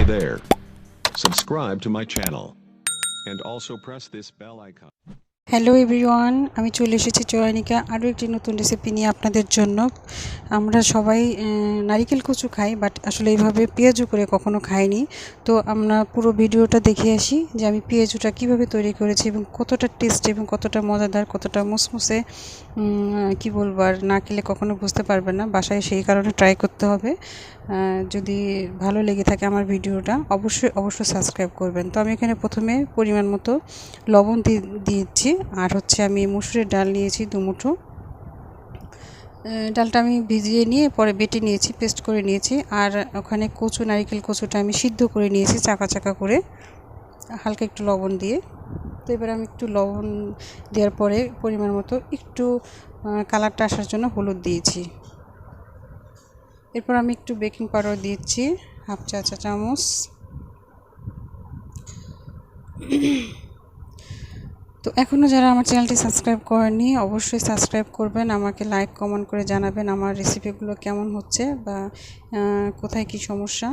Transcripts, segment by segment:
there. Subscribe to my channel and also press this bell icon. Hello everyone, আমি চলে এসেছি চয়নিকা আরও একটি নতুন রেসিপি নিয়ে আপনাদের জন্য। আমরা সবাই নারিকেল কচু খাই, বাট আসলে এইভাবে পেঁয়াজু করে কখনো খাইনি। তো আমরা পুরো ভিডিওটা দেখে আসি যে আমি পেঁয়াজুটা কিভাবে তৈরি করেছি এবং কতটা টেস্ট এবং কতটা মজাদার, কতটা মুসমুসে, কি বলবো, আর না খেলে কখনো বুঝতে পারবেন না। বাসায় সেই কারণে ট্রাই করতে হবে। যদি ভালো লেগে থাকে আমার ভিডিওটা অবশ্যই সাবস্ক্রাইব করবেন। তো আমি এখানে প্রথমে পরিমাণ মতো লবণ দিয়েছি, আর হচ্ছে আমি মসুরের ডাল নিয়েছি 2 মুঠো। ডালটা আমি ভিজিয়ে নিয়ে পরে বেটে নিয়েছি, পেস্ট করে নিয়েছি। আর ওখানে নারিকেল কচুটা আমি সিদ্ধ করে নিয়েছি চাকা চাকা করে, হালকা একটু লবণ দিয়ে। তো এবার আমি একটু লবণ দেওয়ার পরে পরিমাণ মতো একটু কালারটা আসার জন্য হলুদ দিয়েছি। এরপর আমি একটু বেকিং পাউডার দিয়েছি, হাফ চা চামচ। তো এখনও যারা আমার চ্যানেলটি সাবস্ক্রাইব করেনি অবশ্যই সাবস্ক্রাইব করবেন, আমাকে লাইক কমেন্ট করে জানাবেন আমার রেসিপিগুলো কেমন হচ্ছে বা কোথায় কি সমস্যা।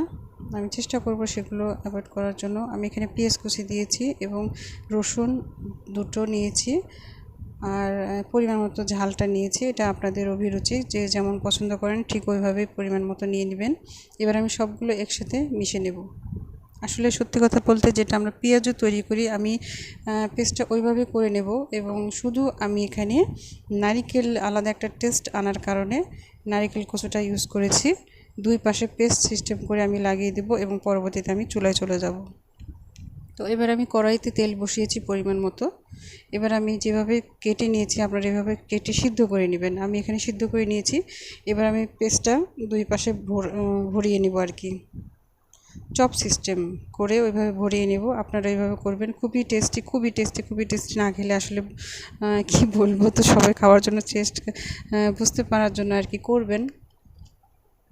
আমি চেষ্টা করব সেগুলো অ্যাভয়েড করার জন্য। আমি এখানে পেঁয়াজ কুচি দিয়েছি এবং রসুন 2টো নিয়েছি, আর পরিমাণ মতো ঝালটা নিয়েছি। এটা আপনাদের অভিরুচি, যে যেমন পছন্দ করেন ঠিক ওইভাবেই পরিমাণ মতো নিয়ে নেবেন। এবার আমি সবগুলো একসাথে মিশিয়ে নেব। আসলে সত্যি কথা বলতে যেটা আমরা পেঁয়াজও তৈরি করি, আমি পেস্টটা ওইভাবে করে নেব। এবং শুধু আমি এখানে নারিকেল আলাদা একটা টেস্ট আনার কারণে নারিকেল কচুটা ইউজ করেছি। 2 পাশে পেস্ট সিস্টেম করে আমি লাগিয়ে দেব এবং পরবর্তীতে আমি চুলায় চলে যাব। তো এবার আমি কড়াইতে তেল বসিয়েছি পরিমাণ মতো। এবার আমি যেভাবে কেটে নিয়েছি আপনারা এভাবে কেটে সিদ্ধ করে নেবেন। আমি এখানে সিদ্ধ করে নিয়েছি। এবার আমি পেস্টটা 2 পাশে ভরিয়ে নেব আর কি, চপ সিস্টেম করে ওইভাবে ভরিয়ে নেব। আপনারা এইভাবে করবেন, খুবই টেস্টি না খেলে আসলে কি বলবো, তো সবাই খাওয়ার জন্য বুঝতে পারার জন্য আর কি করবেন,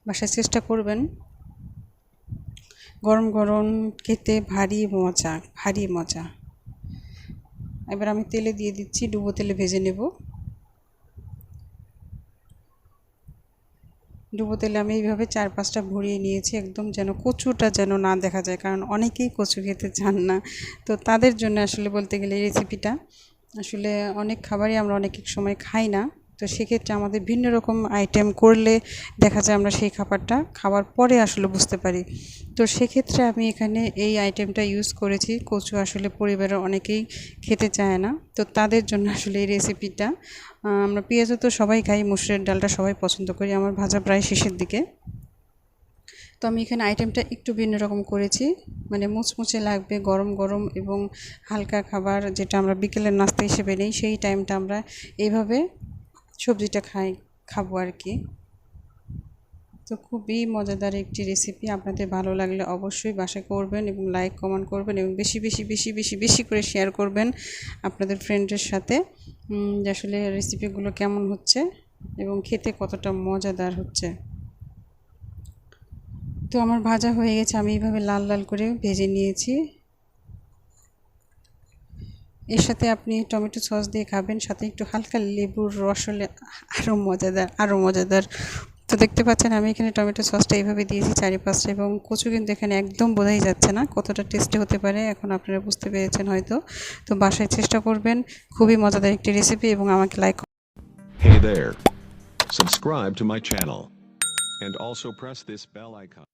বাসায় চেষ্টা করবেন। গরম গরম খেতে ভারী মজা। এবার আমি তেলে দিয়ে দিচ্ছি, ডুবো তেলে ভেজে নেব। ডুবো তেলে আমি এইভাবে 4-5টা ভরিয়ে নিয়েছি, একদম যেন কচুটা যেন না দেখা যায়, কারণ অনেকেই কচু খেতে চান না। তো তাদের জন্য আসলে বলতে গেলে এই রেসিপিটা, আসলে অনেক খাবারই আমরা অনেক সময় খাই না। তো সেক্ষেত্রে আমাদের ভিন্ন রকম আইটেম করলে দেখা যায় আমরা সেই খাবারটা খাওয়ার পরে আসলে বুঝতে পারি। তো সেক্ষেত্রে আমি এখানে এই আইটেমটা ইউজ করেছি। কচু আসলে পরিবারের অনেকেই খেতে চায় না, তো তাদের জন্য আসলে এই রেসিপিটা। আমরা পেঁয়াজও তো সবাই খাই, মসুরের ডালটা সবাই পছন্দ করি। আমার ভাজা প্রায় শেষের দিকে। তো আমি এখানে আইটেমটা একটু ভিন্ন রকম করেছি, মানে মুচমুচে লাগবে, গরম গরম এবং হালকা খাবার, যেটা আমরা বিকেলের নাস্তা হিসেবে নেই, সেই টাইমটা আমরা এইভাবে সবজিটা খাবো আর কি। তো খুবই মজাদার একটি রেসিপি। আপনাদের ভালো লাগলে অবশ্যই বাসায় করবেন এবং লাইক কমেন্ট করবেন এবং বেশি করে শেয়ার করবেন আপনাদের ফ্রেন্ডের সাথে, যে আসলে রেসিপিগুলো কেমন হচ্ছে এবং খেতে কতটা মজাদার হচ্ছে। তো আমার ভাজা হয়ে গেছে, আমি এইভাবে লাল লাল করে ভেজে নিয়েছি। এর সাথে আপনি টমেটো সস দিয়ে খাবেন, সাথে একটু হালকা লেবুর রস হলে আরও মজাদার। তো দেখতে পাচ্ছেন আমি এখানে টমেটো সসটা এইভাবে দিয়েছি 4-5টা, এবং কচু কিন্তু এখানে একদম বোঝাই যাচ্ছে না কতটা টেস্টি হতে পারে, এখন আপনারা বুঝতে পেরেছেন হয়তো। তো বাসায় চেষ্টা করবেন, খুবই মজাদার একটি রেসিপি, এবং আমাকে like. Hey there. Subscribe to my channel and also press this bell icon.